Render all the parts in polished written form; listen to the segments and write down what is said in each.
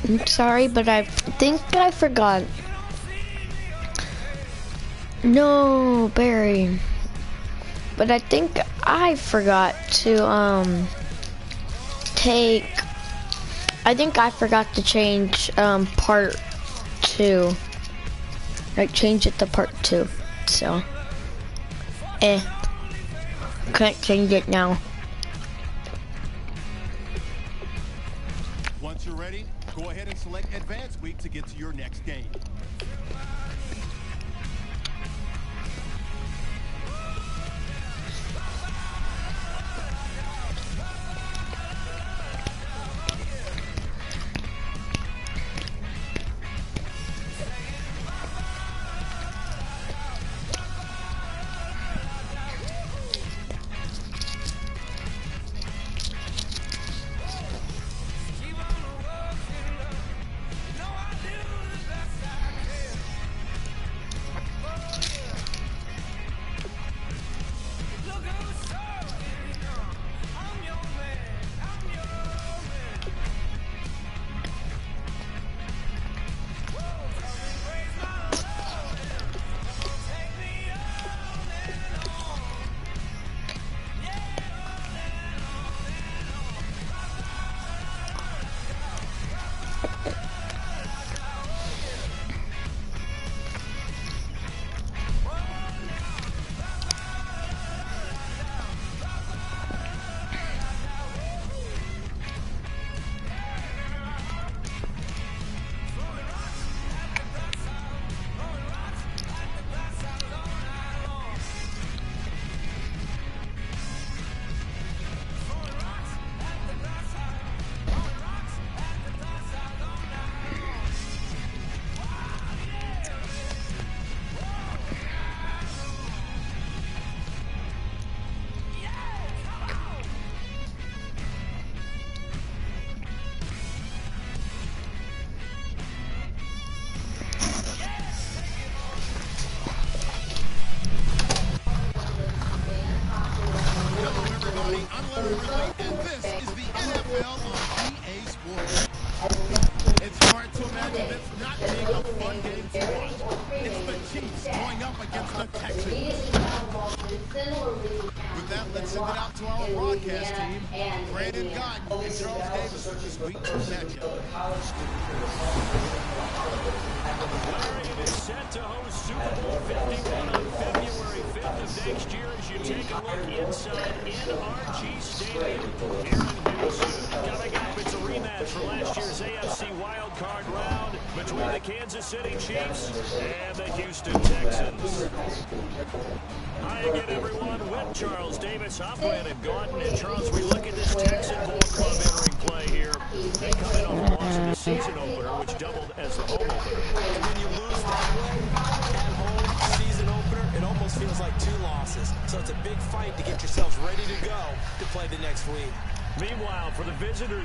I'm sorry, but I think I forgot. No, Barry. But I think I forgot to, I forgot to change, part 2. Like, change it to part 2. So, can't change it now. Once you're ready, go ahead and select Advanced Week to get to your next game.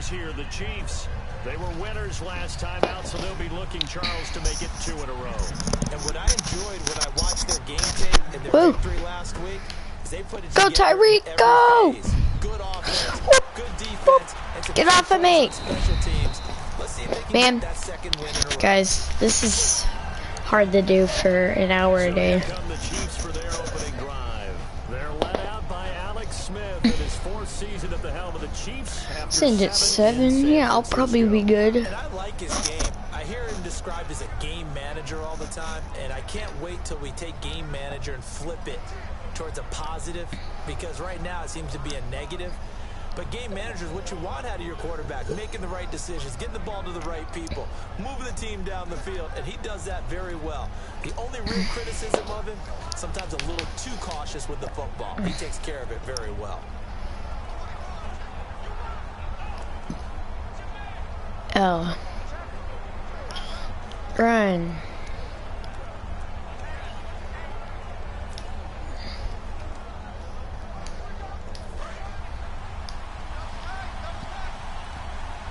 Here, the Chiefs, they were winners last time out, so they'll be looking, Charles, to make it 2 in a row. And what I enjoyed when I watched their game tape and their victory last week is they put it go together. Tyreek, go! Good offense, good defense, and get off of me, special teams. Let's see if they can man. get that second win in a row. Guys, this is hard to do for an hour a day. The Chiefs for their opening drive. They're led out by Alex Smith in his 4th season at the helm of the Chiefs. Since it's 7, yeah, I'll probably be good. And I like his game. I hear him described as a game manager all the time, and I can't wait till we take game manager and flip it towards a positive, because right now it seems to be a negative. But game manager is what you want out of your quarterback, making the right decisions, getting the ball to the right people, moving the team down the field, and he does that very well. The only real criticism of him, sometimes a little too cautious with the football. He takes care of it very well. Oh. Run.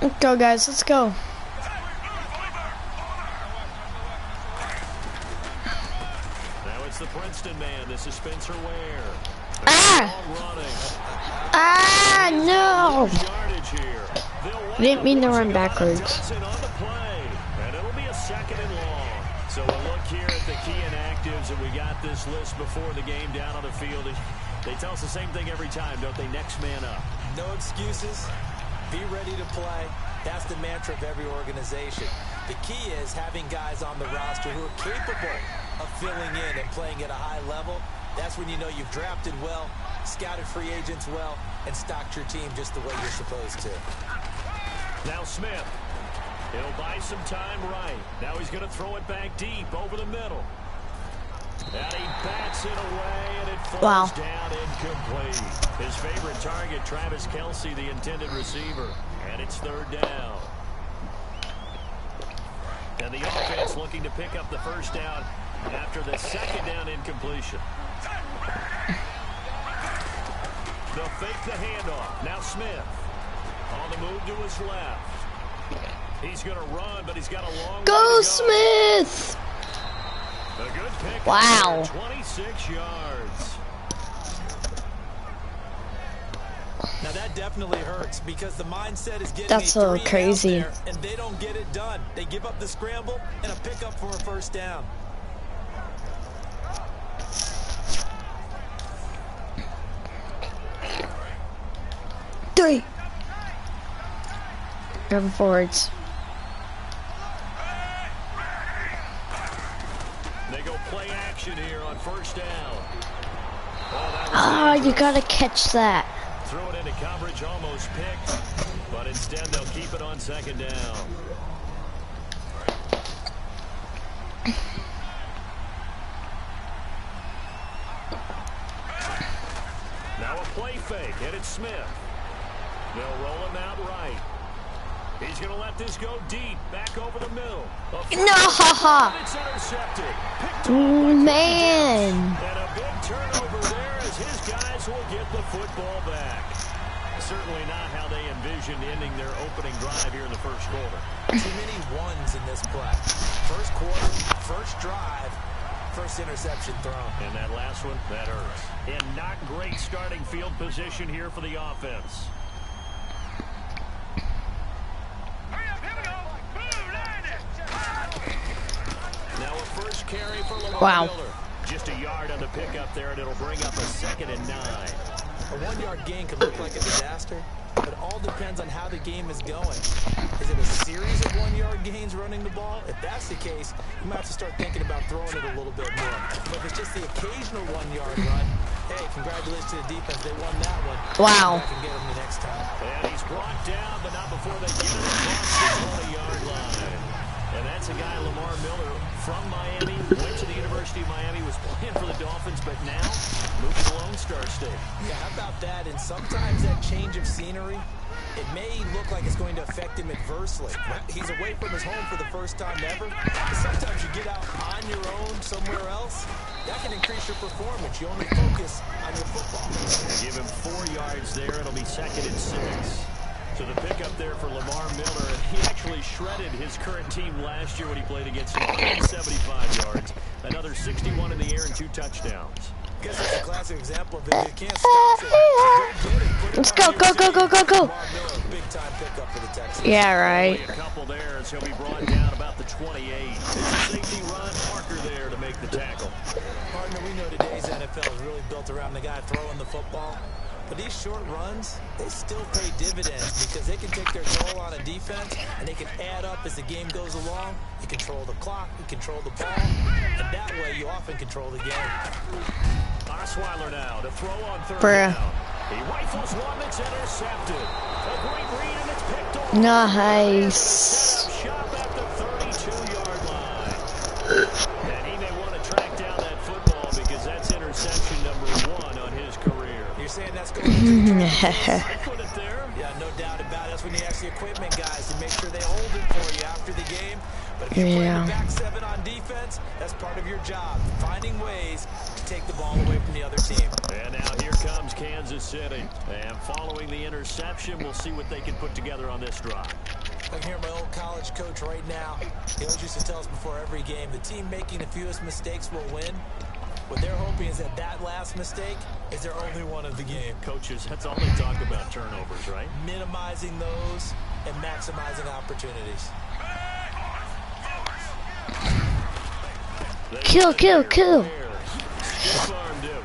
Let's go, guys. Let's go. Now it's the Princeton man. This is Spencer Ware. Ah, no. I didn't mean to run backwards. this list before the game down on the field. They tell us the same thing every time, don't they? Next man up. No excuses. Be ready to play. That's the mantra of every organization. The key is having guys on the roster who are capable of filling in and playing at a high level. That's when you know you've drafted well, scouted free agents well, and stocked your team just the way you're supposed to. Now Smith. He'll buy some time right. Now he's going to throw it back deep over the middle. And he bats it away, and it falls down incomplete. His favorite target, Travis Kelce, the intended receiver. And it's third down. And the offense looking to pick up the first down after the second down incompletion. They'll fake the handoff. Now Smith on the move to his left. He's going to run, but he's got a long way to go. Smith! A good pick. Wow. 26 yards. Now that definitely hurts because the mindset is getting That's so crazy. There, and they don't get it done. They give up the scramble and a pickup for a first down. Three. Driving forwards. They go play action here on first down. You gotta catch that. Throw it into coverage, almost picked, but instead they'll keep it on second down. Now a play fake, and it's Smith. They'll roll him out right. He's going to let this go deep, back over the middle. No, haha. It's intercepted. Man. And a big turnover there as his guys will get the football back. Certainly not how they envisioned ending their opening drive here in the first quarter. Too many ones in this play. First quarter, first drive, first interception thrown. And that last one, that hurts. And not great starting field position here for the offense. Now a first carry for Lamar Miller. Just a yard on the pickup there, and it'll bring up a 2nd and 9. A 1-yard gain could look like a disaster, but it all depends on how the game is going. Is it a series of 1-yard gains running the ball? If that's the case, you might have to start thinking about throwing it a little bit more. But if it's just the occasional 1-yard run, hey, congratulations to the defense. They won that one. Wow. I can get them the next time. And he's brought down, but not before they get it across the 20-yard line. And that's a guy, Lamar Miller, from Miami, went to the University of Miami, was playing for the Dolphins, but now moved to the Lone Star State. Yeah, how about that? And sometimes that change of scenery, it may look like it's going to affect him adversely. He's away from his home for the first time ever. But sometimes you get out on your own somewhere else, that can increase your performance. You only focus on your football. Give him 4 yards there. It'll be 2nd and 6. So the pickup there for Lamar Miller. He actually shredded his current team last year when he played against them. 175 yards. Another 61 in the air and 2 touchdowns. I guess it's a classic example of if you can't stop it, go get it. Let's go, go, go, go, go, go. Lamar Miller, big time pickup for the Texans. Yeah, right. Only a couple there as he'll be brought down about the 28. It's a safety run. Parker there to make the tackle. Partner, we know today's NFL is really built around the guy throwing the football. But these short runs, they still pay dividends because they can take their toll on a defense and they can add up as the game goes along. You control the clock, you control the ball, and that way you often control the game. Osweiler now to throw on third Bruh. down. He rifles one that's intercepted. A great read and it's picked off. Nice. Shot at the 32-yard line. And he may want to track down that football because that's interception number 1 on his career. You're saying that's going to Put it there. Yeah, no doubt about it. That's when you ask the equipment guys to make sure they hold it for you after the game. But if you're playing the back 7 on defense, that's part of your job, finding ways to take the ball away from the other team. And now here comes Kansas City. And following the interception, we'll see what they can put together on this drive. I'm hearing my old college coach right now. He always used to tell us before every game, the team making the fewest mistakes will win. What they're hoping is that last mistake is their only one of the game. Coaches, that's all they talk about, turnovers, right? Minimizing those and maximizing opportunities. Kill, kill, kill. stiff armed him.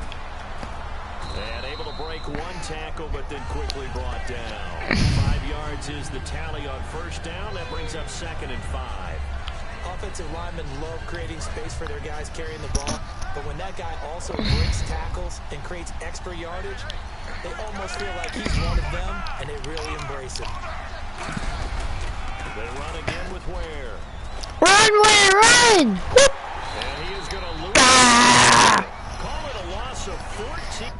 And able to break one tackle, but then quickly brought down. 5 yards is the tally on first down. That brings up 2nd and 5. Offensive linemen love creating space for their guys carrying the ball, but when that guy also breaks tackles and creates extra yardage, they almost feel like he's one of them, and they really embrace him. They run again with Ware. Run, Ware, run! Whoop. And he is going to lose. Call it a loss of 14.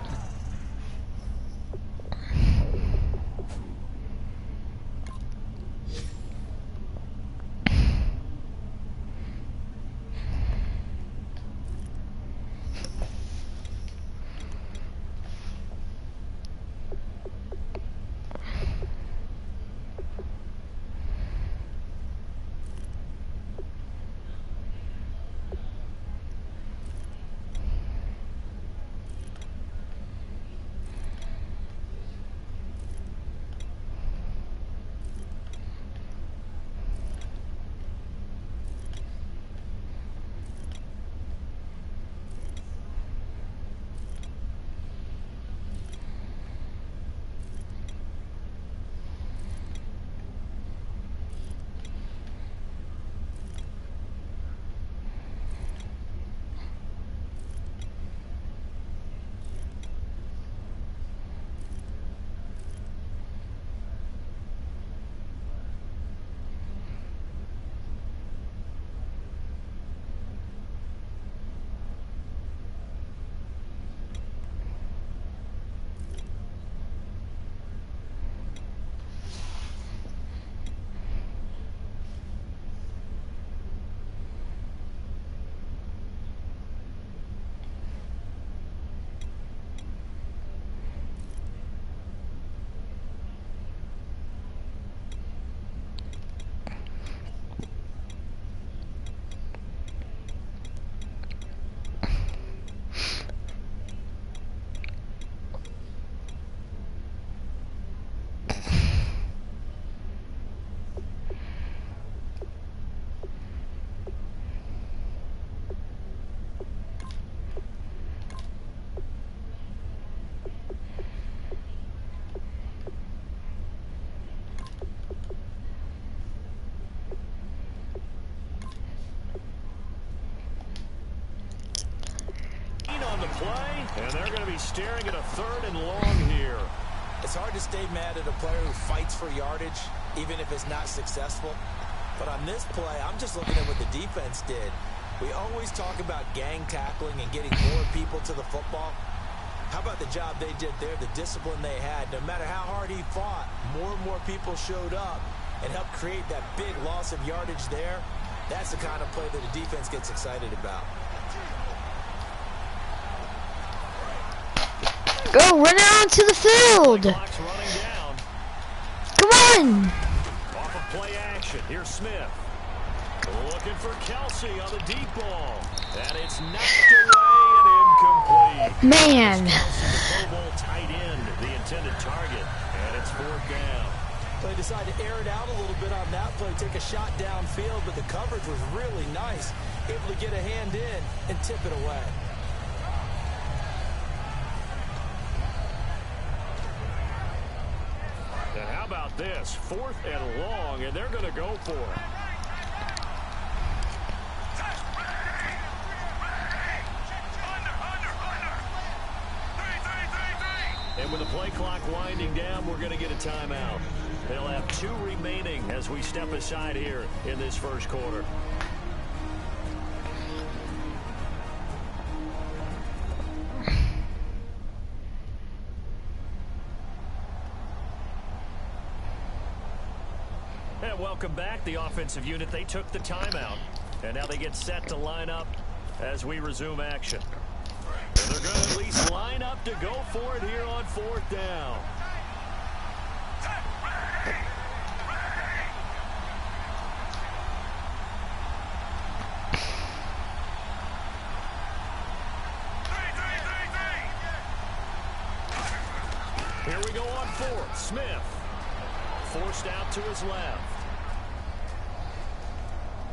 Play, and they're going to be staring at a 3rd and long here. It's hard to stay mad at a player who fights for yardage, even if it's not successful. But on this play, I'm just looking at what the defense did. We always talk about gang tackling and getting more people to the football. How about the job they did there, the discipline they had? No matter how hard he fought, more and more people showed up and helped create that big loss of yardage there. That's the kind of play that the defense gets excited about. Go, run out onto the field. Come on. Off of play action. Here's Smith. Looking for Kelsey on the deep ball. And it's knocked away and incomplete. Man. Pro Bowl tight end, the intended target. And it's 4th down. They decided to air it out a little bit on that play, take a shot downfield, but the coverage was really nice. Able to get a hand in and tip it away. And how about this? 4th and long, and they're going to go for it. And with the play clock winding down, we're going to get a timeout. They'll have 2 remaining as we step aside here in this first quarter. And welcome back, the offensive unit. They took the timeout, and now they get set to line up as we resume action. And they're going to at least line up to go for it here on 4th down. Here we go on 4th. Smith forced out to his left.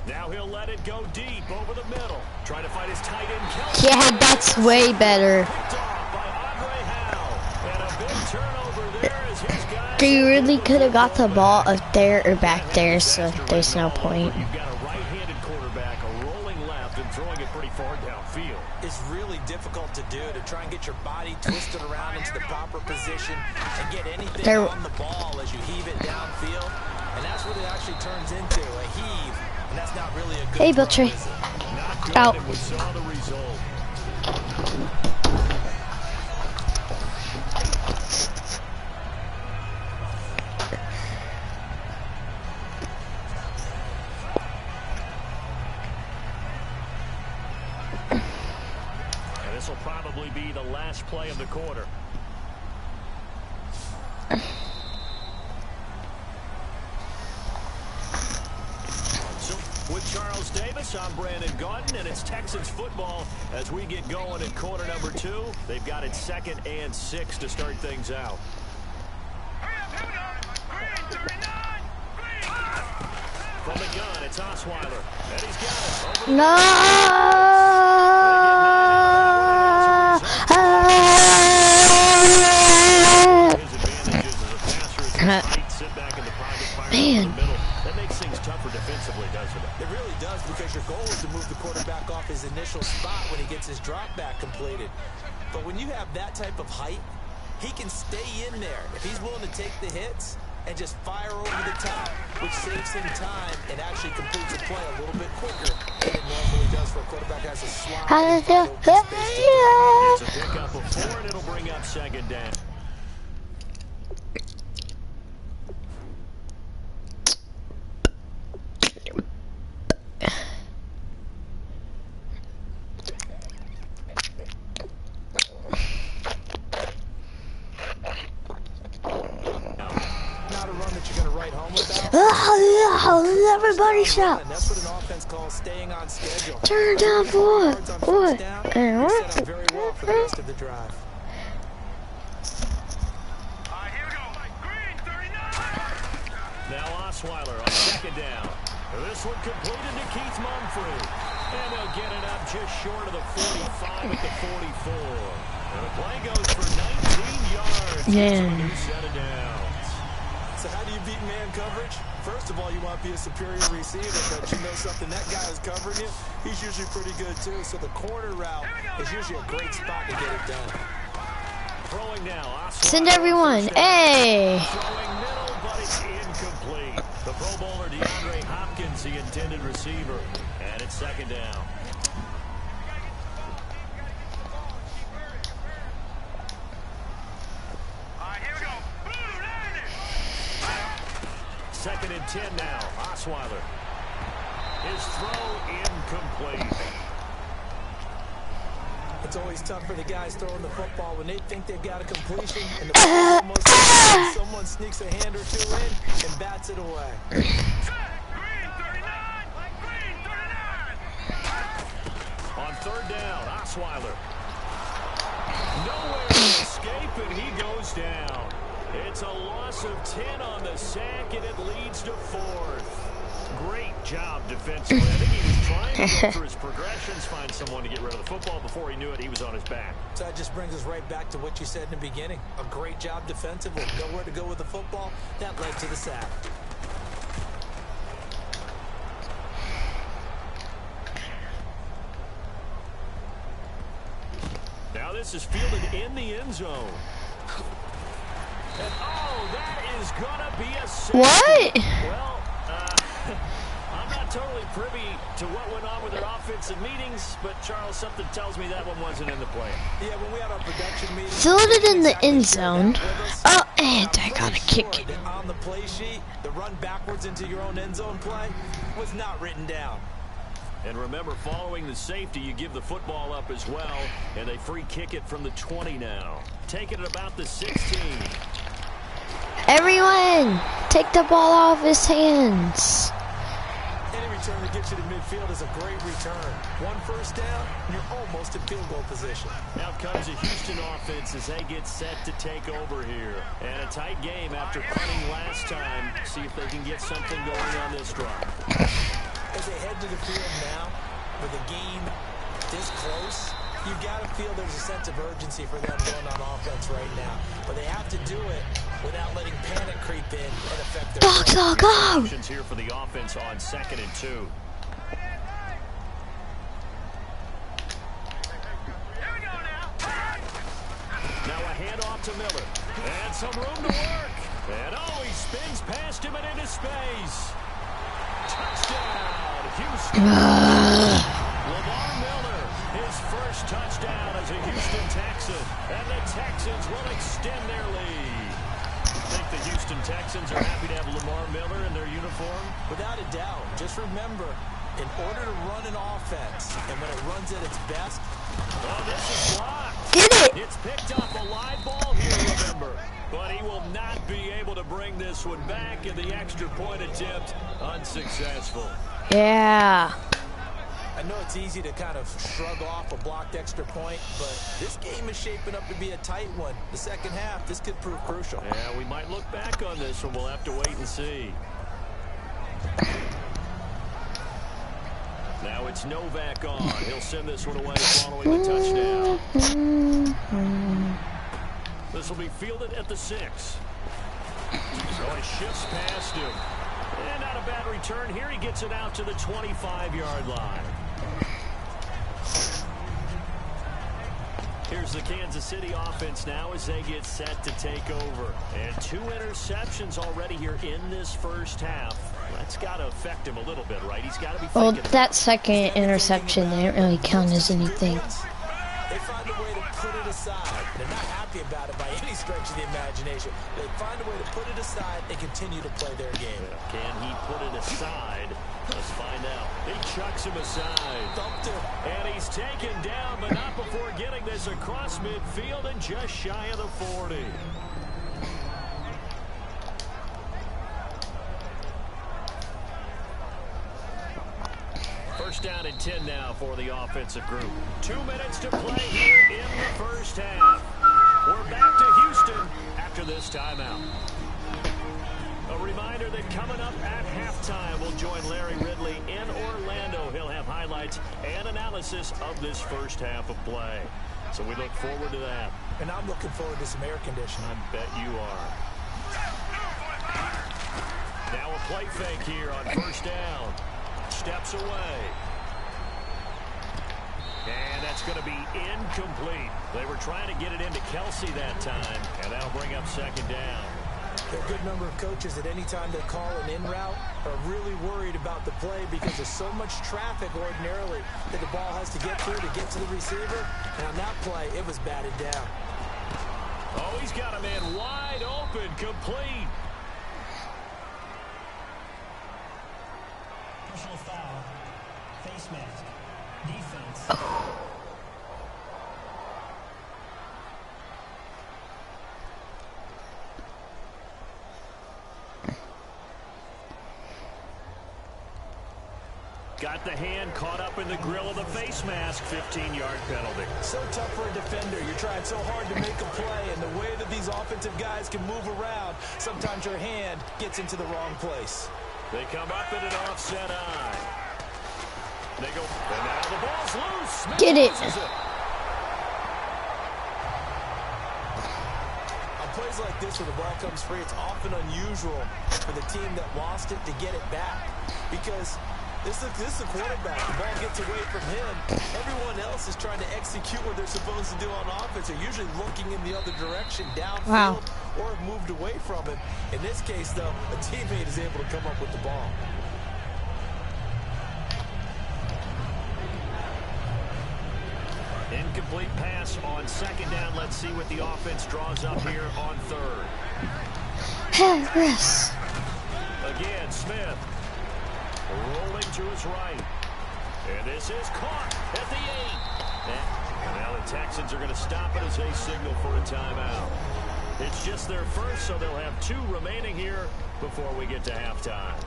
Now he'll let it go deep over the middle. Trying to find his tight end. Yeah, that's way better. Picked off by Andre Howe. And a big turnover there as his guys. He really could have got the ball up there or back there, so there's no point. You've got a right-handed quarterback, a rolling left, and throwing it pretty far downfield. It's really difficult to do, to try and get your body twisted around into the proper position and get anything on the ball as you heave it downfield. And that's what it actually turns into, a heave. And that's not really a good Hey, Butcher. Out. We saw the result. And this will probably be the last play of the quarter. With Charles Davis, I'm Brandon Gauton, and it's Texans football as we get going in quarter number 2. They've got it 2nd and 6 to start things out. From the gun, it's Osweiler, and he's got it. No! His advantages as a passer is tight, sit back in the pocket, fire Man. over the middle. That makes things tougher defensively, doesn't it? It really does, because your goal is to move the quarterback off his initial spot when he gets his drop back completed. But when you have that type of height, he can stay in there if he's willing to take the hits and just fire over the top, which saves him time and actually completes the play a little bit quicker than it normally does for a quarterback that has a slide. It's a pickup of 4, and it'll bring up 2nd down. Everybody shout. That's what an offense calls staying on schedule. Turn it down for what? Set up very well for the rest of the drive. Now Osweiler on 2nd down. This one completed to Keith Mumphrey. And they'll get it up just short of the 45 at the 44. And the play goes for 19 yards. Yeah. A new set of downs. So how do you beat man coverage? First of all, you want to be a superior receiver, but you know something, that guy is covering you, he's usually pretty good too. So the corner route is usually a great spot to get it done. Throwing now. Send everyone. Hey. Throwing middle, but it's incomplete. The Pro Bowler DeAndre Hopkins, the intended receiver. And it's 2nd down. Second and 10 now. Osweiler. His throw incomplete. It's always tough for the guys throwing the football when they think they've got a completion and the ball almost in, someone sneaks a hand or two in and bats it away. On 3rd down, Osweiler. Nowhere to escape, and he goes down. It's a loss of 10 on the sack, and it leads to 4th. Great job defensively. I think he was trying to go through his progressions, find someone to get rid of the football. Before he knew it, he was on his back. So that just brings us right back to what you said in the beginning. A great job defensively. Nowhere to go with the football. That led to the sack. Now this is fielded in the end zone. And oh, that is gonna be a sack. What? Well, I'm not totally privy to what went on with their offensive meetings, but Charles, something tells me that one wasn't in the play. Yeah, when we had our production meeting, Filled it in the end zone. Oh, and I gotta kick it. On the play sheet, the run backwards into your own end zone play was not written down. And remember, following the safety, you give the football up as well, and they free kick it from the 20 now. Taking it about the 16. Everyone, take the ball off his hands. Any return that gets you to midfield is a great return. 1 first down, and you're almost in field goal position. Now comes the Houston offense as they get set to take over here. And a tight game after punting last time. See if they can get something going on this drive. As they head to the field now, with the game this close, you got to feel there's a sense of urgency for them going on offense right now. But they have to do it without letting panic creep in and affect their Go! Options here for the offense on 2nd and 2. Now a handoff to Miller. And some room to work. And he spins past him and into space. Touchdown, Houston. Lamar Miller, his first touchdown as a Houston Texan. And the Texans will extend their lead. I think the Houston Texans are happy to have Lamar Miller in their uniform. Without a doubt. Just remember, in order to run an offense, and when it runs at its best, this is blocked. Get it! It's picked up a live ball here, remember. But he will not be able to bring this one back, and the extra point attempt unsuccessful. Yeah. I know it's easy to kind of shrug off a blocked extra point, but this game is shaping up to be a tight one. The second half, this could prove crucial. Yeah, we might look back on this one. We'll have to wait and see. Now it's Novak on. He'll send this one away following the touchdown. This will be fielded at the 6. So he shifts past him. And not a bad return here. He gets it out to the 25-yard line. Here's the Kansas City offense now as they get set to take over. And 2 interceptions already here in this first half. That's got to affect him a little bit, right? He's got to be Well, thinking. that second interception didn't really count as anything. They find a way to put it aside. They're not happy about it by any stretch of the imagination. They find a way to put it aside and continue to play their game. Can he put it aside? Let's find out. He chucks him aside. Thumped him. And he's taken down, but not before getting this across midfield and just shy of the 40. First down and 10 now for the offensive group. 2 minutes to play here in the first half. We're back to Houston after this timeout. A reminder that coming up at halftime, we'll join Larry Ridley in Orlando. He'll have highlights and analysis of this first half of play. So we look forward to that. And I'm looking forward to some air conditioning. I bet you are. Now a play fake here on first down. Steps away. And that's going to be incomplete. They were trying to get it into Kelsey that time, and that'll bring up second down. There are a good number of coaches at any time they call an in route are really worried about the play because there's so much traffic ordinarily that the ball has to get through to get to the receiver. And on that play, it was batted down. Oh, he's got a man wide open, complete. Personal foul, face mask, defense. Got the hand caught up in the grill of the face mask. 15-yard penalty. So tough for a defender. You're trying so hard to make a play, and the way that these offensive guys can move around, sometimes your hand gets into the wrong place. They come up in an offset eye. They go, and now the ball's loose. Smith Get it. loses it. On plays like this where the ball comes free, it's often unusual for the team that lost it to get it back because this is the quarterback. The ball gets away from him. Everyone else is trying to execute what they're supposed to do on offense. They're usually looking in the other direction, downfield, or have moved away from him. In this case, though, a teammate is able to come up with the ball. Incomplete pass on second down. Let's see what the offense draws up here on third. Harris. Again, Smith rolling to his right. And this is caught at the 8. And now the Texans are going to stop it as they signal for a timeout. It's just their first, so they'll have 2 remaining here before we get to halftime.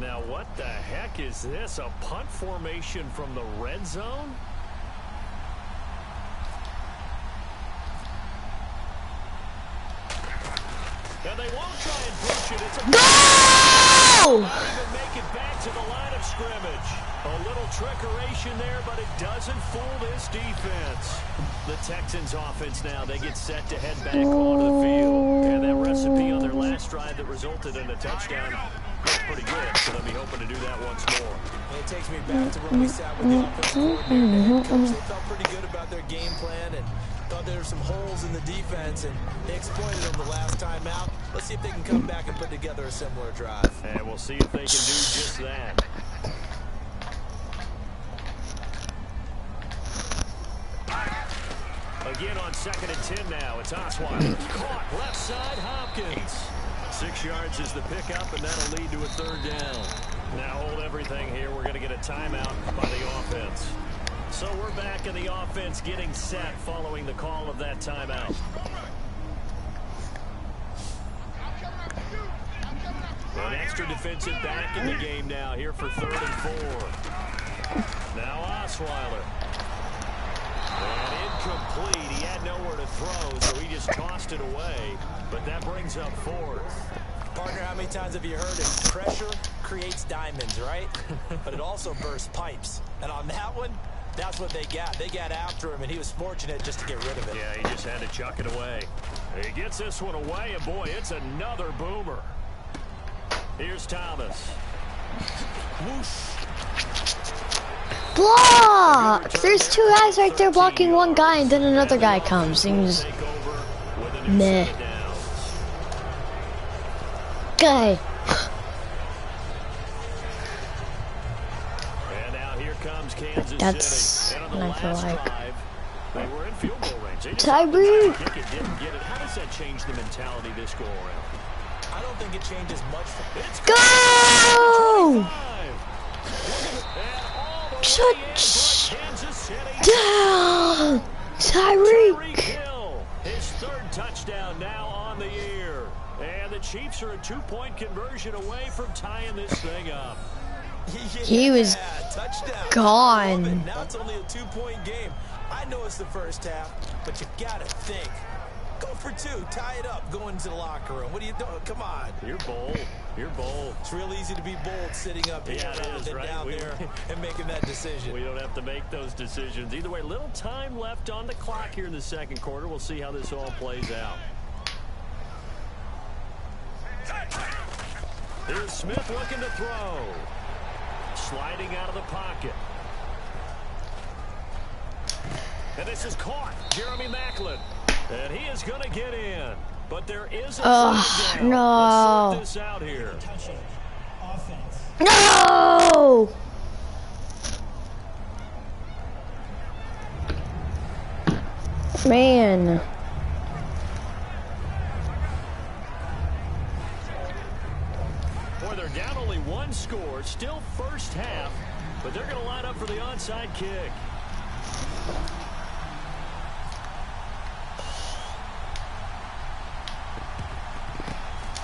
Now, what the heck is this? A punt formation from the red zone? And they won't try and push it. It's a Go! not even make it back to the line of scrimmage. A little trickeration there, but it doesn't fool this defense. The Texans offense now, they get set to head back onto the field. And that recipe on their last drive that resulted in a touchdown looks pretty good, so they'll be hoping to do that once more. It takes me back to when we sat with the offensive coordinator and the head coach. They felt pretty good about their game plan and thought there were some holes in the defense, and they exploited them the last time out. Let's see if they can come back and put together a similar drive. And we'll see if they can do just that. Again on 2nd and 10 now. It's Osweiler. Caught left side, Hopkins. 6 yards is the pickup, and that'll lead to a 3rd down. Now hold everything here. We're going to get a timeout by the offense. So we're back in the offense getting set following the call of that timeout. An extra defensive back in the game now here for 3rd and 4. Now Osweiler. And incomplete. He had nowhere to throw, so he just tossed it away. But that brings up 4th. Partner, how many times have you heard it? Pressure creates diamonds, right? But it also bursts pipes. And on that one, that's what they got. They got after him, and he was fortunate just to get rid of it. Yeah, he just had to chuck it away. He gets this one away, and boy, it's another boomer. Here's Thomas. Whoosh. Block! There's 2 guys right there blocking one guy, and then another guy comes. Seems meh. Guy. And now here comes Kansas That's City. And on the what I feel last like. drive, they were in field goal range. They just Tyreek. kick it, didn't get it. How does that change the mentality this go around? I don't think it changes much. It's Go! Touchdown! Tyreek! Hill, his 3rd touchdown now on the year. And the Chiefs are a 2-point conversion away from tying this thing up. He was touchdown. gone. Now it's only a 2-point game. I know it's the first half, but you gotta think. Go for 2, tie it up, go into the locker room. What are you doing? Come on. You're bold. You're bold. It's real easy to be bold sitting up here rather than right? down there and making that decision. We don't have to make those decisions. Either way, little time left on the clock here in the 2nd quarter. We'll see how this all plays out. Here's Smith looking to throw. Sliding out of the pocket. And this is caught. Jeremy Maclin. And he is going to get in. But there is a flag down. No. Let's sort this out here. Touching. Offense. No! Man. Boy, they're down only 1 score. Still first half. But they're going to line up for the onside kick.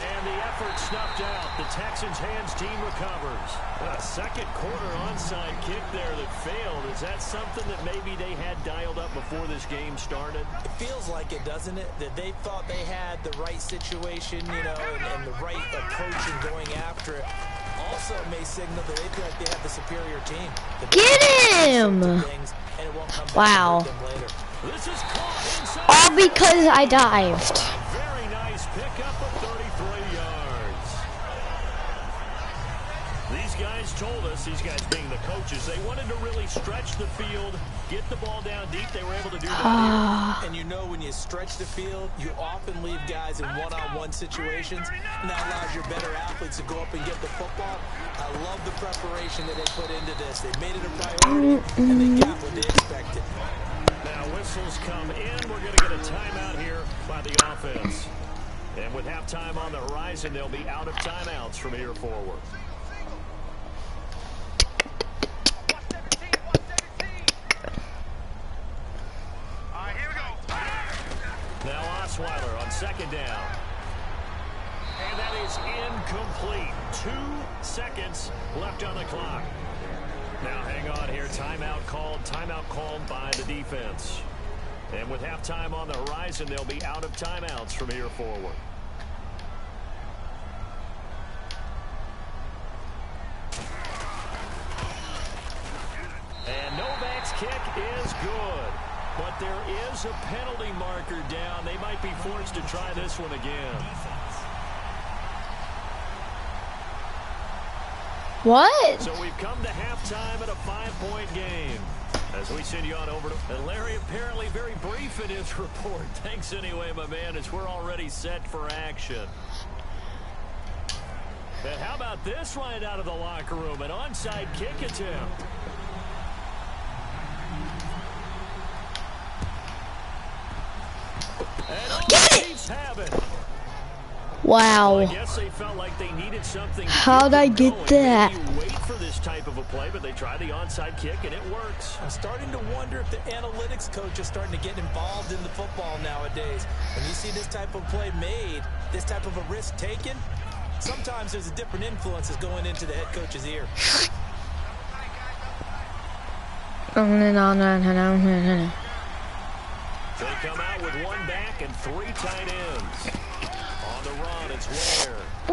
And the effort snuffed out. The Texans' hands team recovers. A 2nd quarter onside kick there that failed. Is that something that maybe they had dialed up before this game started? It feels like it, doesn't it? That they thought they had the right situation, you know, and the right approach in going after it. Also may signal that they feel like they have the superior team. Get him! Wow. This is caught inside. All because I dived. Very nice pickup of 33 yards. These guys told us, these guys being the coaches, they wanted to really stretch the field, get the ball down deep. They were able to do that. And you know, when you stretch the field, you often leave guys in one-on-one situations, and that allows your better athletes to go up and get the football. I love the preparation that they put into this. They made it a priority, and they got what they expected. Now whistles come in. We're going to get a timeout here by the offense. And with halftime on the horizon, they'll be out of timeouts from here forward. Now Osweiler on 2nd down. And that is incomplete. 2 seconds left on the clock. Now hang on here. Timeout called by the defense. And with halftime on the horizon, they'll be out of timeouts from here forward. And Novak's kick is good. But there is a penalty marker down. They might be forced to try this one again. What? So we've come to halftime at a 5-point game. As we send you on over to... And Larry apparently very brief in his report. Thanks anyway, my man, as we're already set for action. And how about this right out of the locker room? An onside kick attempt. And all the Chiefs have it. Wow. Well, I guess they felt like they needed something. How'd I get that? You wait for this type of a play, but they try the onside kick and it works. I'm starting to wonder if the analytics coach is starting to get involved in the football nowadays. When you see this type of play made, this type of a risk taken, sometimes there's a different influences going into the head coach's ear. They come out with 1 back and 3 tight ends. On the run, it's Ware. A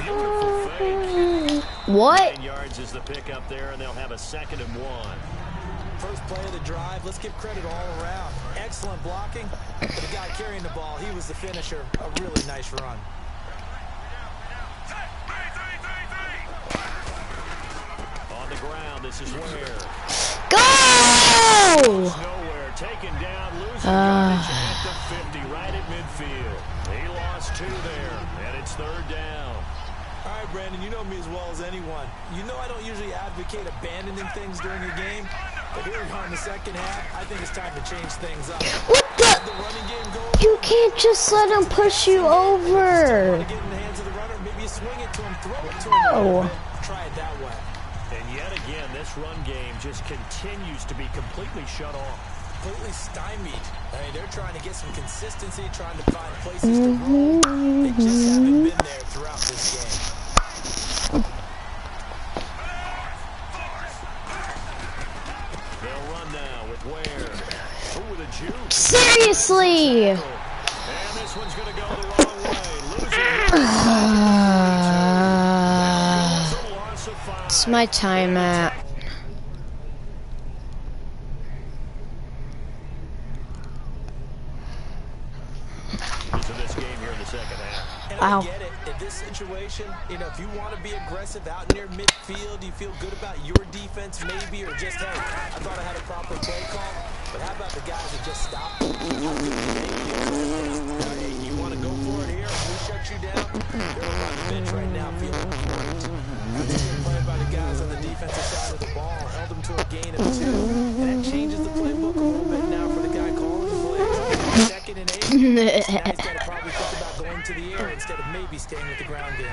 beautiful fake. What? 9 yards is the pick up there, and they'll have a 2nd and 1. First play of the drive, let's give credit all around. Excellent blocking. But the guy carrying the ball, he was the finisher. A really nice run. On the ground, this is Ware. Go! Nowhere, taken down, losing yardage at the 50, right at midfield. He lost 2 there, and it's 3rd down. All right, Brandon, you know me as well as anyone. You know I don't usually advocate abandoning things during a game, but here we are in the second half. I think it's time to change things up. What The running game go. You can't just let him push you over. Get in the hands of the runner, maybe you swing it to him, throw it to him. No. Try it that way. And yet again, this run game just continues to be completely shut off. Completely stymied. I mean, they're trying to get some consistency, trying to find places to roll. They just haven't been there throughout this game. They'll run now with Ware. Ooh, the juke. Seriously. And this one's going to go the wrong way. It's my time at. Into this game here in the second half. And Wow. I get it. In this situation, you know, if you want to be aggressive out near midfield, you feel good about your defense maybe, or just, hey, I thought I had a proper play call. But how about the guys that just stop? Hey, you want to go for it here? We shut you down. They're on the bench right now feeling great. This is a play by the guys on the defensive side of the ball. Held them to a gain of 2. And that changes the playbook a little bit now for the guy calling the play. 2nd and 8. Now he's got to probably think about going to the air instead of maybe staying with the ground game.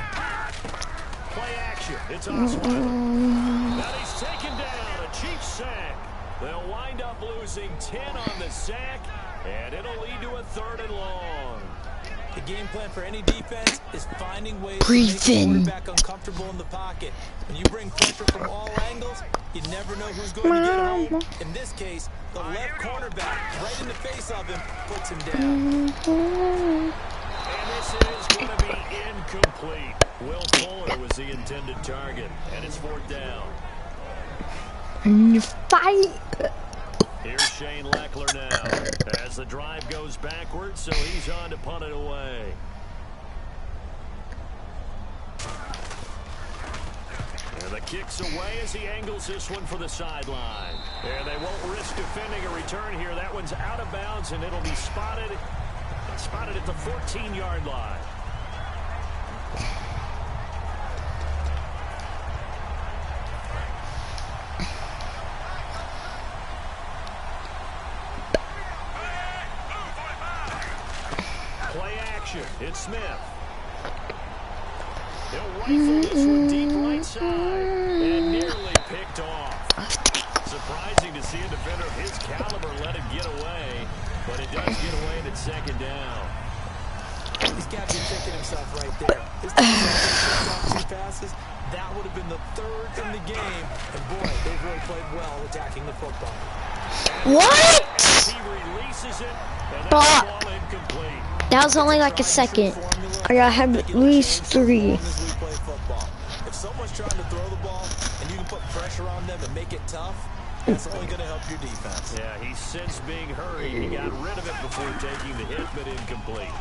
Play action. It's Osweiler. Now he's taken down. A Chiefs sack. They'll wind up losing 10 on the sack, and it'll lead to a 3rd and long. The game plan for any defense is finding ways Breathe to make the in. quarterback uncomfortable in the pocket. When you bring pressure from all angles, you never know who's going to get home. In this case, the left cornerback, right in the face of him, puts him down. And this is going to be incomplete. Will Fuller was the intended target, and it's 4th down. Fight. Here's Shane Leckler now as the drive goes backwards, so he's on to punt it away. And the kick's away as he angles this one for the sideline. And they won't risk defending a return here. That one's out of bounds, and it'll be spotted at the 14-yard line. It's Smith. He'll rifle this one deep right side and nearly picked off. Surprising to see a defender of his caliber let him get away, but it does get away at 2nd down. He's got to be kicking himself right there. His team off 2 passes. That would have been the 3rd in the game. And boy, they've really played well attacking the football. What? He releases it, and But that's ball incomplete. that was only like a second. I gotta have at least 3. If someone's trying to throw the ball and you can put pressure on them and make it tough, that's only going to help your defense. Yeah, he's since being hurried. He got rid of it before taking the hit, but incomplete.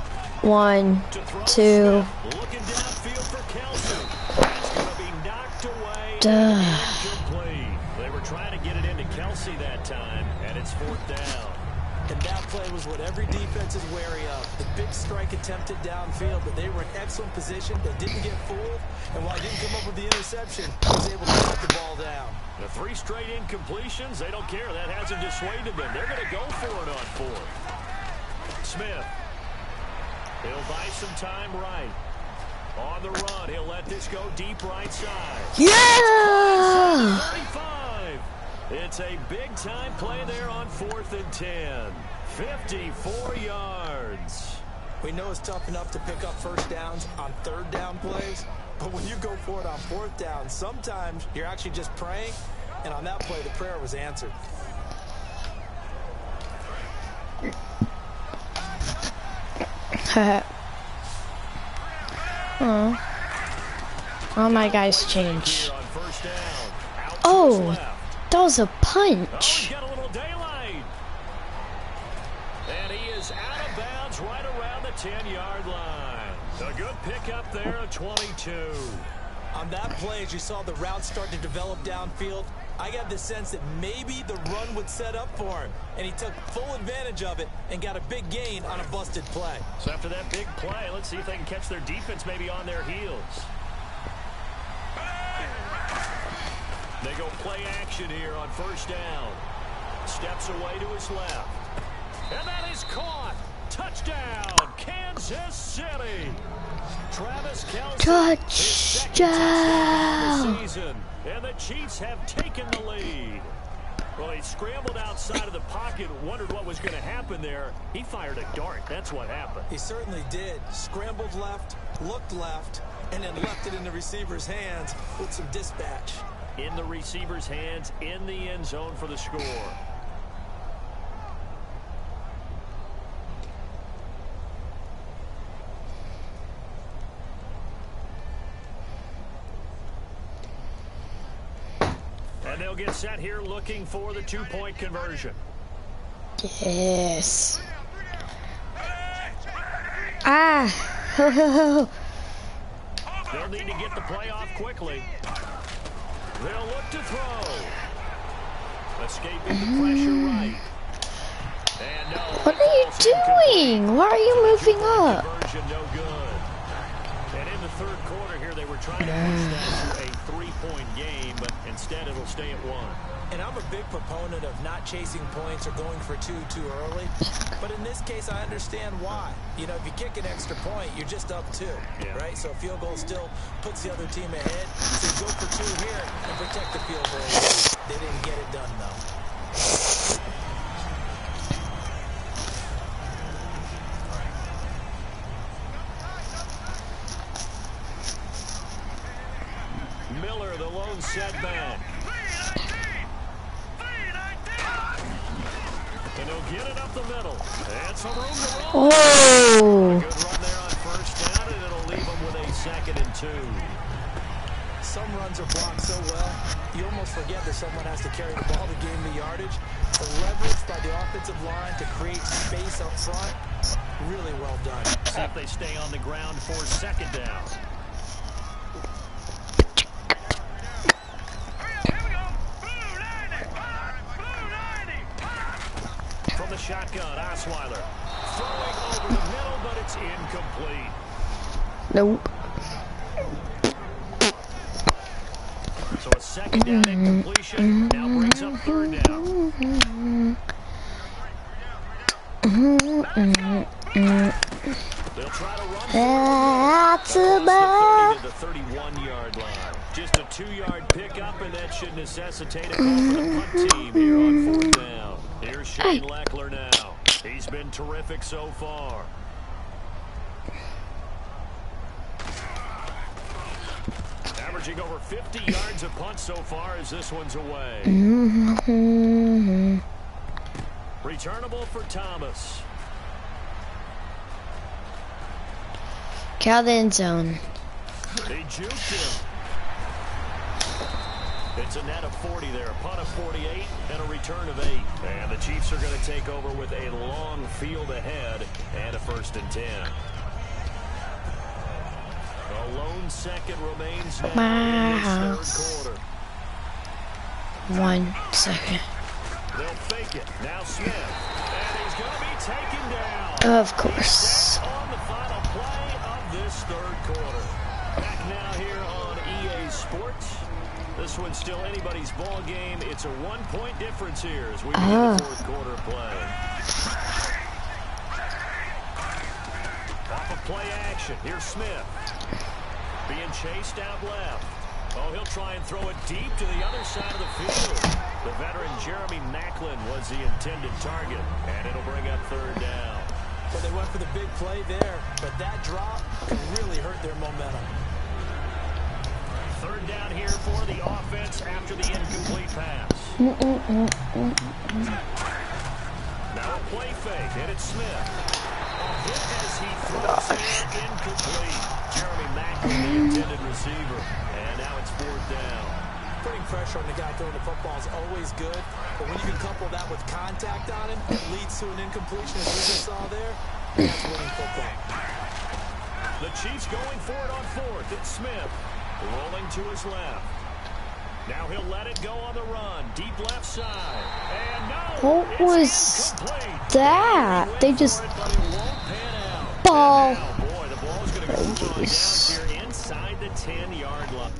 1, 2. Looking downfield for Kelsey. That's going to be knocked away. Incomplete. They were trying to get it into Kelsey that time, and it's 4th down. And that play was what every defense is wary of. The big strike attempted downfield, but they were in excellent position. They didn't get fooled, and while he didn't come up with the interception, he was able to put the ball down. The 3 straight incompletions, they don't care. That hasn't dissuaded them. They're going to go for it on 4th. Smith. He'll buy some time right. On the run, he'll let this go deep right side. Yeah! 35. It's a big-time play there on 4th and 10. 54 yards. We know it's tough enough to pick up first downs on 3rd down plays, but when you go for it on 4th down, sometimes you're actually just praying, and on that play, the prayer was answered. Oh, my guys change. Oh, that was a punch. Got a little daylight. And he is out of bounds right around the 10-yard line. A good pickup there at 22. On that play, as you saw the route start to develop downfield, I got the sense that maybe the run would set up for him, and he took full advantage of it and got a big gain on a busted play. So after that big play, let's see if they can catch their defense maybe on their heels. They go play action here on 1st down. Steps away to his left. And that is caught. Touchdown, Kansas City. Travis Kelce. Touchdown. The season, and the Chiefs have taken the lead. Well, he scrambled outside of the pocket, wondered what was going to happen there. He fired a dart. That's what happened. He certainly did. Scrambled left, looked left, and then left it in the receiver's hands with some dispatch. In the receiver's hands, in the end zone for the score. And they'll get set here looking for the 2-point conversion. Yes. Ah. They'll need to get the play off quickly. They'll look to throw. Escaping the pressure right. And no, What are you doing? Why are you moving up? Conversion no good. And in the 3rd quarter here, they were trying to push that to a 3-point game, but instead it'll stay at 1. And I'm a big proponent of not chasing points or going for 2 too early. But in this case, I understand why. You know, if you kick an extra point, you're just up 2, right? So a field goal still puts the other team ahead. So go for 2 here and protect the field goal. They didn't get it done, though. Miller, the lone setback. And he'll get it up the middle. And some room to roll. Oh. A good run there on 1st down, and it'll leave him with a 2nd and 2. Some runs are blocked so well, you almost forget that someone has to carry the ball to gain the yardage. The leverage by the offensive line to create space up front, really well done. See if they stay on the ground for 2nd down. From the shotgun, Osweiler. Throwing over the middle, but it's incomplete. Nope. So a 2nd down incompletion now brings up 3rd down. They'll try to run That's the 30 about. to the 31-yard line. Just a 2-yard pickup, and that should necessitate a call for the punt team here on 4th down. Here's Shane Leckler now. He's been terrific so far. Averaging over 50 yards a punt so far as this one's away. Returnable for Thomas. Get out of the end zone. They juked him. It's a net of 40 there, a punt of 48, and a return of 8. And the Chiefs are going to take over with a long field ahead and a 1st and 10. A lone second remains now in this 3rd quarter. 1 second. They'll fake it. Now Smith. And he's going to be taken down. Of course. On the final play of this 3rd quarter. Back now here on EA Sports. This one's still anybody's ball game. It's a 1-point difference here as we begin the 4th quarter play. Off of play action. Here's Smith. Being chased out left. Oh, he'll try and throw it deep to the other side of the field. The veteran Jeremy Maclin was the intended target, and it'll bring up 3rd down. Well, they went for the big play there, but that drop really hurt their momentum. 3rd down here for the offense after the incomplete pass. Now a play fake, and it's Smith. A hit as he throws it incomplete. Jeremy Maclin, the intended receiver, and now it's 4th down. Putting pressure on the guy throwing the football is always good, but when you can couple that with contact on him, it leads to an incompletion, as we just saw there. That's winning football. The Chiefs going for it on 4th. It's Smith. Rolling to his left. Now he'll let it go on the run. Deep left side. And no! What was that? They just ball. Now, boy, the ball's going to go down here inside the 10-yard line.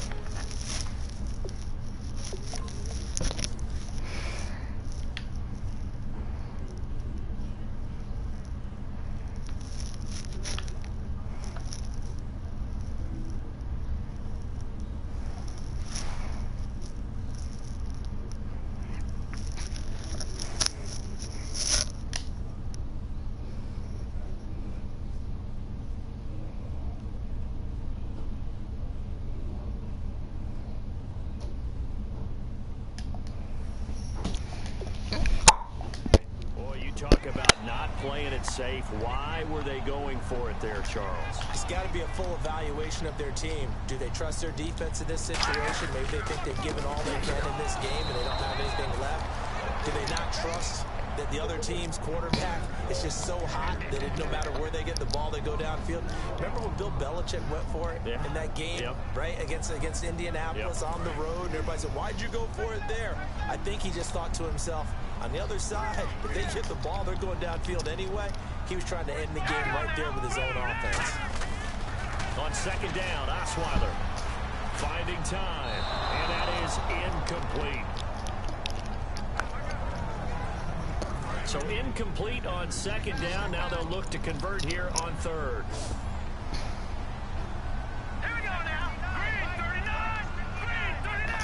Talk about not playing it safe. Why were they going for it there, Charles? It's got to be a full evaluation of their team. Do they trust their defense in this situation? Maybe they think they've given all they can in this game and they don't have anything left. Do they not trust that the other team's quarterback is just so hot that no matter where they get the ball, they go downfield? Remember when Bill Belichick went for it in that game, right, against Indianapolis on the road? And everybody said, why'd you go for it there? I think he just thought to himself, on the other side, if they get the ball, they're going downfield anyway. He was trying to end the game right there with his own offense. On 2nd down, Osweiler finding time, and that is incomplete. So incomplete on 2nd down. Now they'll look to convert here on 3rd. Here we go now. Green 39. Green 39.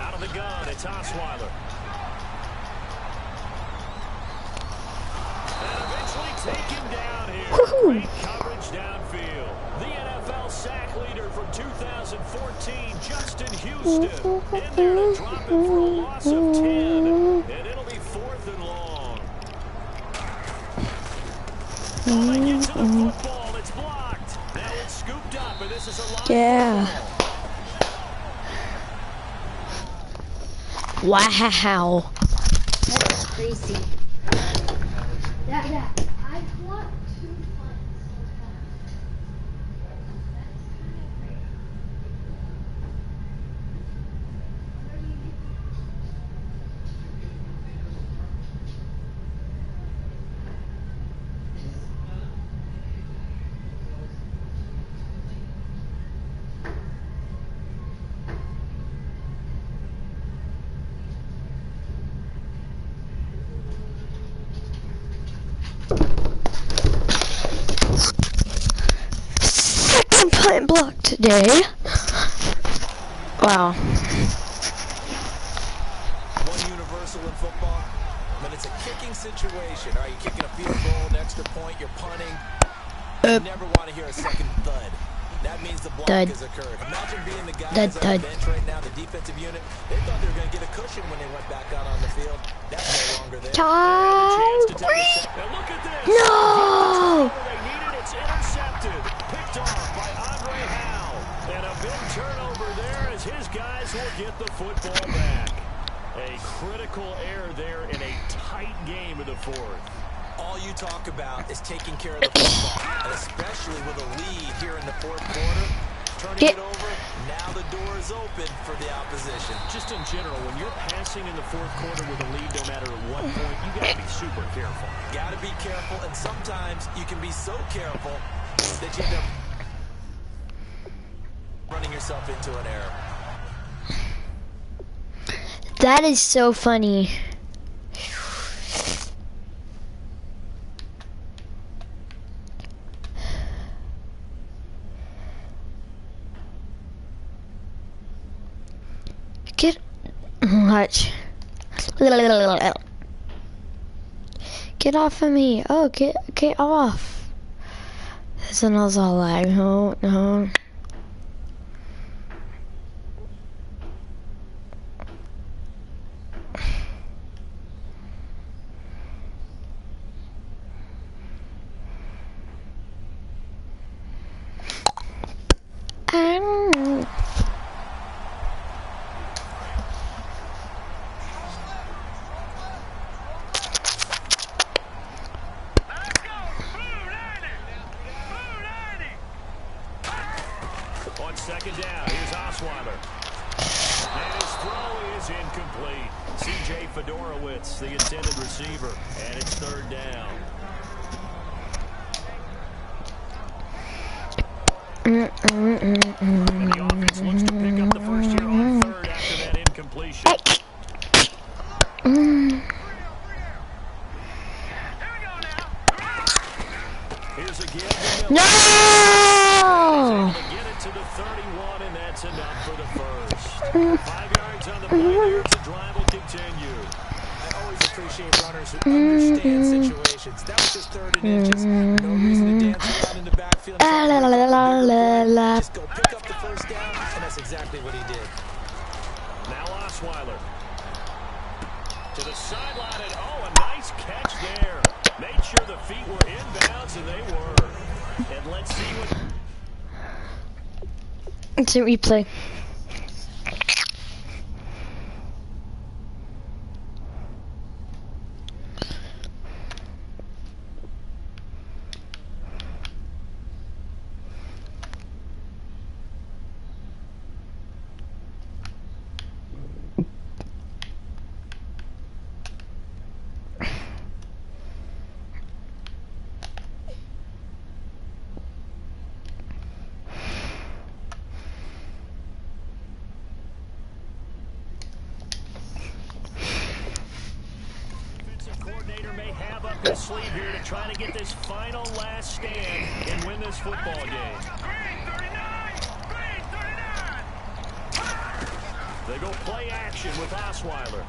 Out of the gun, it's Osweiler. And eventually taken down here. Great coverage downfield. The NFL sack leader from 2014, Justin Houston, in there to drop him for a loss of 10. And it'll be 4th and long. Oh, they get to the football. It's blocked. Now it's scooped up, and this is a live football. Wow. That's crazy. Yeah. I want 2 points. Punt block today. Wow. One universal in football, when it's a kicking situation, are you kicking a field goal, an extra point, you're punting, you never want to hear a second thud. That means the block Dud. has occurred. Imagine being the guys Dud, on dud. the bench right now, the defensive unit. They thought they were going to get a cushion when they went back out on the field. That's no longer there. Time. Now look at this. No! They needed, it's intercepted. Picked off by Andre Howe. And a big turnover there as his guys will get the football back. A critical error there in a tight game in the fourth. All you talk about is taking care of the football, and especially with a lead here in the fourth quarter. Turning it over, now the door is open for the opposition. Just in general, when you're passing in the fourth quarter with a lead, no matter at what point, you got to be super careful. Got to be careful, and sometimes you can be so careful that you end up running yourself into an error. That is so funny. Get watch. Get off of me. Oh, get off. This one was all like, no, no. On second down, here's Osweiler. And his throw is incomplete. C.J. Fedorowicz, the intended receiver. And it's third down. And the offense looks to pick up the first here on third after that incompletion. Here's a give. No! Get it to the 31, and that's enough for the first. 5 yards on the play there. The drive will continue. I always appreciate runners who understand situations. That was just third and inches. No reason to dance around in the backfield. Just go pick up the first down, and that's exactly what he did. Now Osweiler. To the sideline, and oh, a nice catch there. Made sure the feet were inbounds, and they were. And let's see what... It's a replay. His sleeve here to try to get this final last stand and win this football game. They go play action with Osweiler.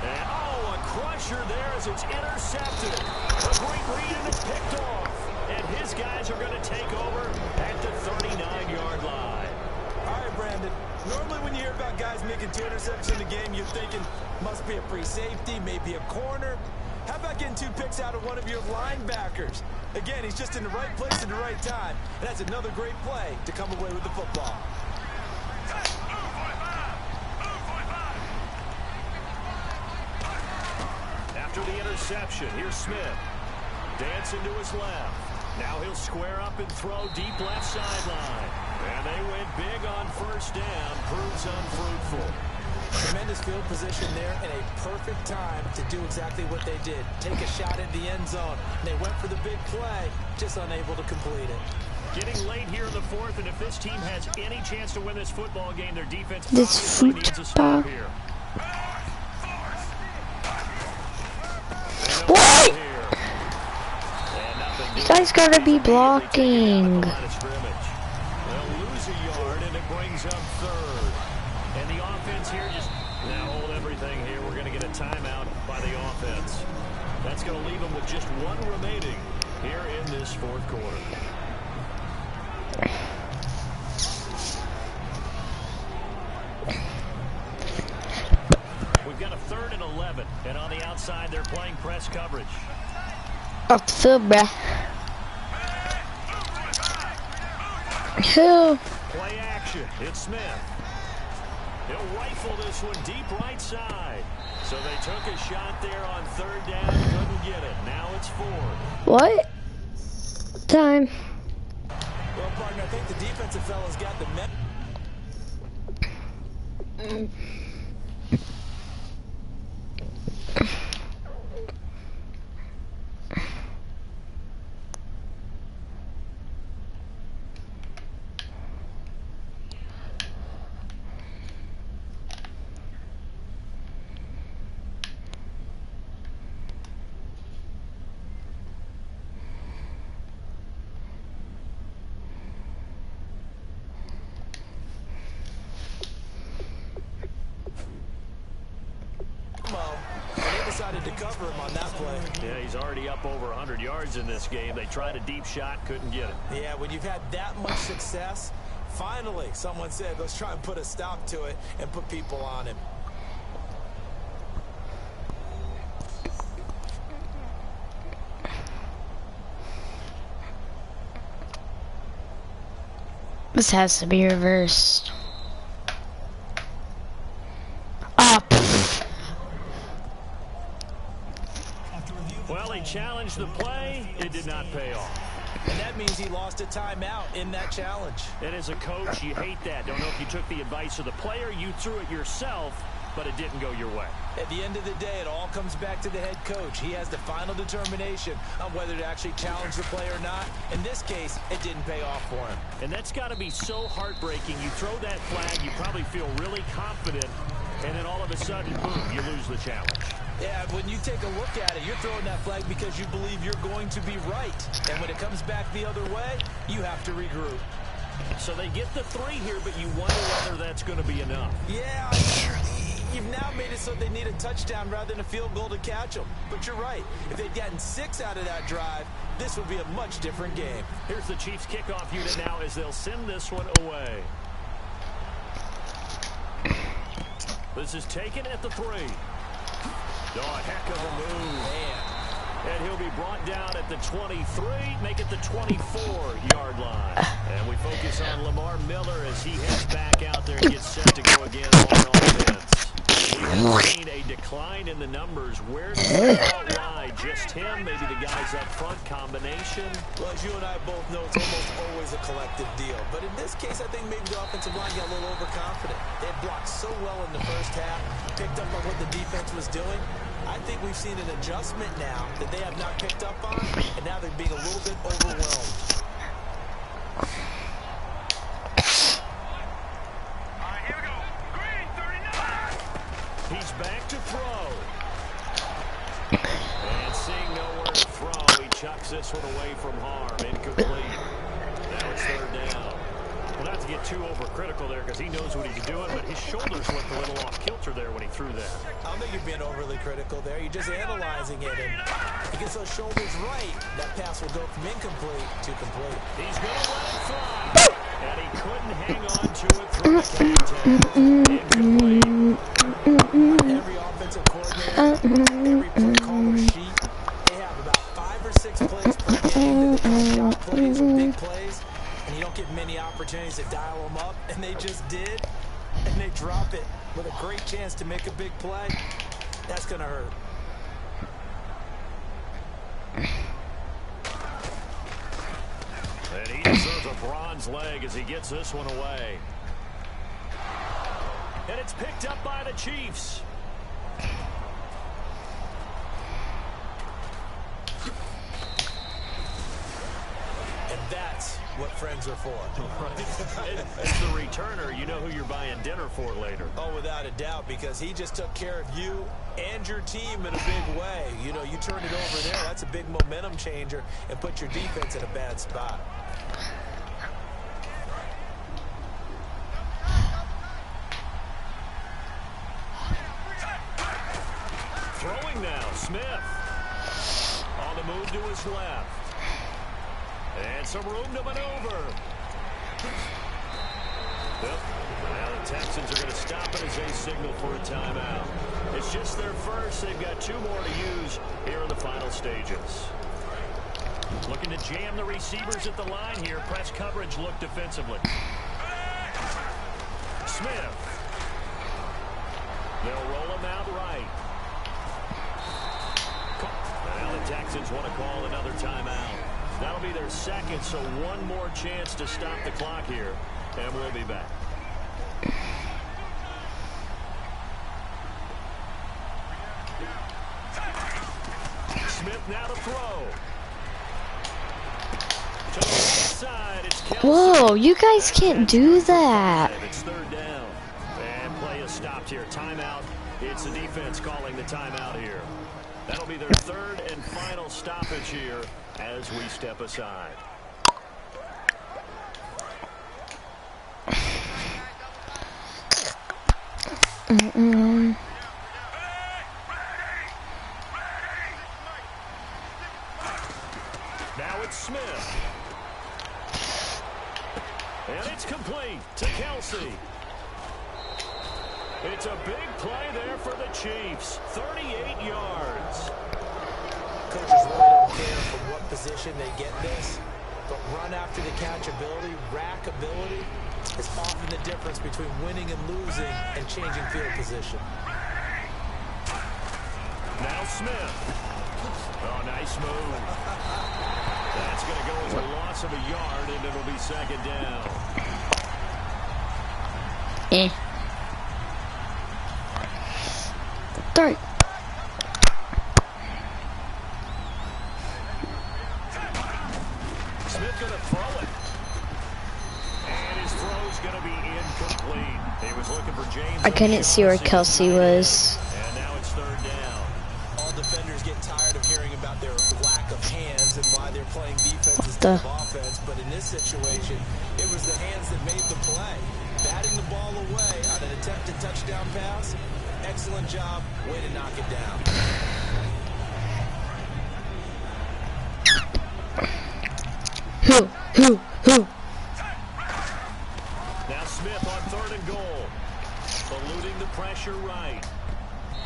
And oh, a crusher there as it's intercepted. A great read and it's picked off. And his guys are going to take over at the 39-yard line. All right, Brandon. Normally when you hear about guys making 2 interceptions in the game, you're thinking must be a free safety, maybe a corner. How about getting 2 picks out of one of your linebackers? Again, he's just in the right place at the right time. And that's another great play to come away with the football. After the interception, here's Smith. Dancing to his left. Now he'll square up and throw deep left sideline. And they went big on first down. Proves unfruitful. Tremendous field position there and a perfect time to do exactly what they did. Take a shot at the end zone. They went for the big play, just unable to complete it. Getting late here in the fourth, and if this team has any chance to win this football game, their defense This obviously needs a stop here. What? You guys gotta be blocking. They'll lose a yard, and it brings up third. And the offense here just, now hold everything here. We're going to get a timeout by the offense. That's going to leave them with just 1 remaining here in this fourth quarter. And on the outside, they're playing press coverage. Up the field, bruh. Who? Play action. It's Smith. He'll rifle this one deep right side. So they took a shot there on third down. Couldn't get it. Now it's 4. What? Time. Well, partner, I think the defensive fella's got the decided to cover him on that play. Yeah, he's already up over 100 yards in this game. They tried a deep shot, couldn't get it. Yeah, when you've had that much success, finally someone said, let's try and put a stop to it and put people on him. This has to be reversed. Well, he challenged the play. It did not pay off. And that means he lost a timeout in that challenge. And as a coach, you hate that. Don't know if you took the advice of the player, you threw it yourself, but it didn't go your way. At the end of the day, it all comes back to the head coach. He has the final determination on whether to actually challenge the play or not. In this case, it didn't pay off for him. And that's got to be so heartbreaking. You throw that flag, you probably feel really confident, and then all of a sudden, boom, you lose the challenge. Yeah, when you take a look at it, you're throwing that flag because you believe you're going to be right. And when it comes back the other way, you have to regroup. So they get the 3 here, but you wonder whether that's going to be enough. Yeah, you've now made it so they need a touchdown rather than a field goal to catch them. But you're right. If they'd gotten 6 out of that drive, this would be a much different game. Here's the Chiefs kickoff unit now as they'll send this one away. This is taken at the 3. Oh, a heck of a move. Man. And he'll be brought down at the 23, make it the 24-yard line. And we focus on Lamar Miller as he heads back out there and gets set to go again on offense. We have seen a decline in the numbers. Where does he out wide? Just him, maybe the guys up front, combination? Well, as you and I both know, it's almost always a collective deal. But in this case, I think maybe the offensive line got a little overconfident. They had blocked so well in the first half, picked up on what the defense was doing. I think we've seen an adjustment now that they have not picked up on, and now they're being a little bit overwhelmed. All right, here we go. Green, 39. He's back to throw. And seeing nowhere to throw, he chucks this one away from harm. Incomplete. Now it's third down. Well, not to get too overcritical there because he knows what he's doing, but his shoulders looked a little off kilter there when he threw that. I don't think you're being overly critical there. You're just analyzing it, and if he gets those shoulders right, that pass will go from incomplete to complete. He's going to let it fly, and he couldn't hang on to it through the contact. Incomplete. Every offensive coordinator, every play caller sheet, they have about 5 or 6 plays per game that they call shot plays or big plays, and you don't get many opportunities to dial them up, and they just did, and they drop it with a great chance to make a big play. That's going to hurt. And he deserves a bronze leg as he gets this one away. And it's picked up by the Chiefs. And that's what friends are for. As the returner, you know who you're buying dinner for later. Oh, without a doubt, because he just took care of you and your team in a big way. You know, you turn it over there, that's a big momentum changer, and put your defense in a bad spot. Throwing now, Smith. On the move to his left. And some room to maneuver. Yep. Now the Texans are going to stop it as they signal for a timeout. It's just their first. They've got 2 more to use here in the final stages. Looking to jam the receivers at the line here. Press coverage look defensively. Smith. They'll roll him out right. Now the Texans want to call another timeout. That'll be their second, so 1 more chance to stop the clock here. And we'll be back. Smith now to throw. To the left side, it's Kelsey. Whoa, you guys can't do that. It's 3rd down. And play is stopped here. Timeout. It's the defense calling the timeout here. That'll be their 3rd and final stoppage here as we step aside. Now it's Smith. And it's complete to Kelsey. It's a big play there for the Chiefs. 38 yards. Coaches really don't care from what position they get this, but run after the catch ability, rack ability, is often the difference between winning and losing and changing field position. Now Smith. Oh, nice move. That's going to go as a loss of a yard, and it'll be 2nd down. Third. Smith going to throw it. And his throw's going to be incomplete. He was looking for James. I couldn't see where Kelsey was. And now it's 3rd down. All defenders get tired of hearing about their lack of hands and why they're playing defense instead of offense. But in this situation, it was the hands that made the play. Batting the ball away on an attempted touchdown pass. Excellent job. Way to knock it down. Who? Now Smith on 3rd and goal. Eluding the pressure right.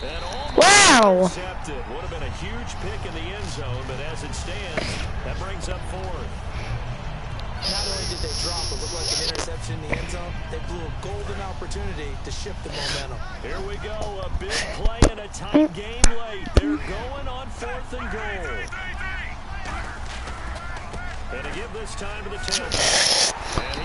And Wow. intercepted. Would have been a huge pick in the end zone, but as it stands, that brings up 4th. Not only did they drop what looked like an interception in the end zone, they blew a golden opportunity to shift the momentum. Here we go, a big play in a tight game late. They're going on 4th and goal. And to give this time to the tailback.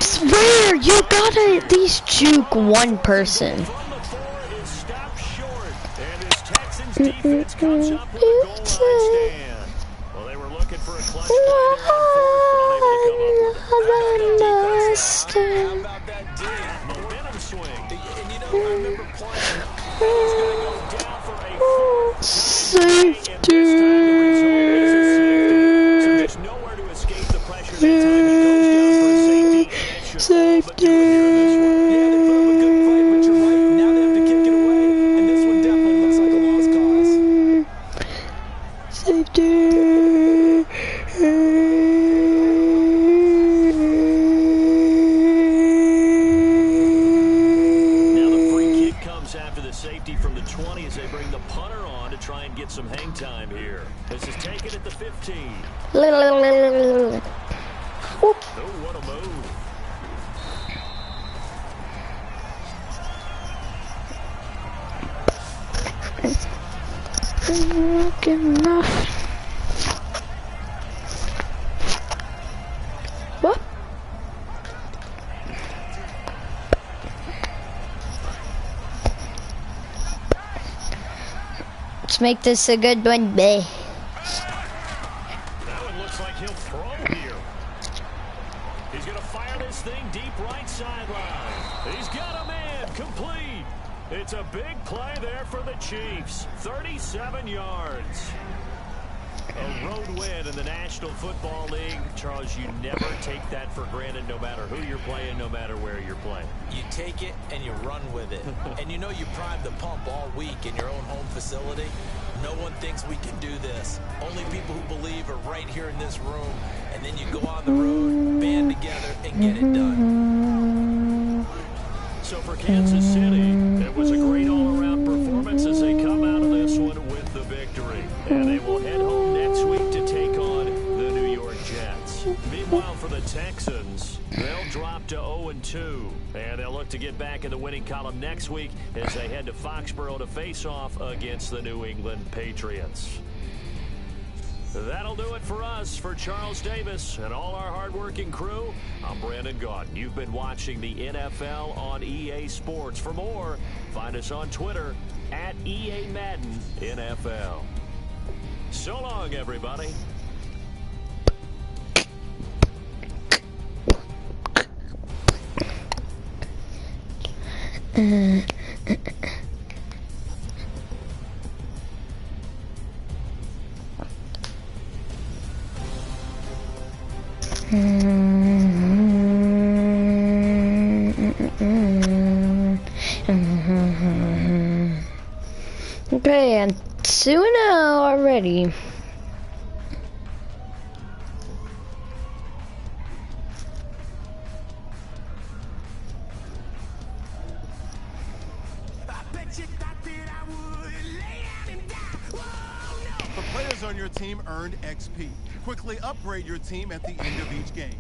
Swear, you gotta at least juke one person. From the 4 is stopped short. And his Texans defense comes up with a goal line stand. Well, they were looking for a clutch play there on 4th, but unable to come up with it. How about that D? Momentum swing. And you know, I remember playing. He's going to go down for a 4th. Safety. So there's nowhere to escape the pressure that time. He goes down for a safety. And it should all but do it here in this one. Yeah, they put up a good fight, but you're right. Now they have to kick it away. And this one definitely looks like a lost cause. Safety. Safety from the 20 as they bring the punter on to try and get some hang time here. This is taken at the 15. Oh, what a move. Good enough. What? Let's make this a good one, bae. Now it looks like he'll throw here. He's going to fire this thing deep right sideline. He's got a man complete. It's a big play there for the Chiefs. 37 yards. A road win in the National Football League. Charles, you never take that for granted no matter who you're playing, no matter where you're playing. You take it and you run with it. And you know you primed the pump all week in your own home facility. No one thinks we can do this. Only people who believe are right here in this room. And then you go on the road, band together, and get it done. So for Kansas City, it was a great to get back in the winning column next week as they head to Foxborough to face off against the New England Patriots. That'll do it for us. For Charles Davis and all our hardworking crew, I'm Brandon Gaudin. You've been watching the NFL on EA Sports. For more, find us on Twitter at EA Madden NFL. So long, everybody. Okay, and 2-0 already. The players on your team earned XP. Quickly upgrade your team at the end of each game.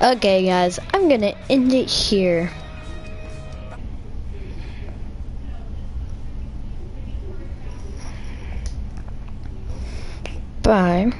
Okay, guys, I'm gonna end it here. Bye.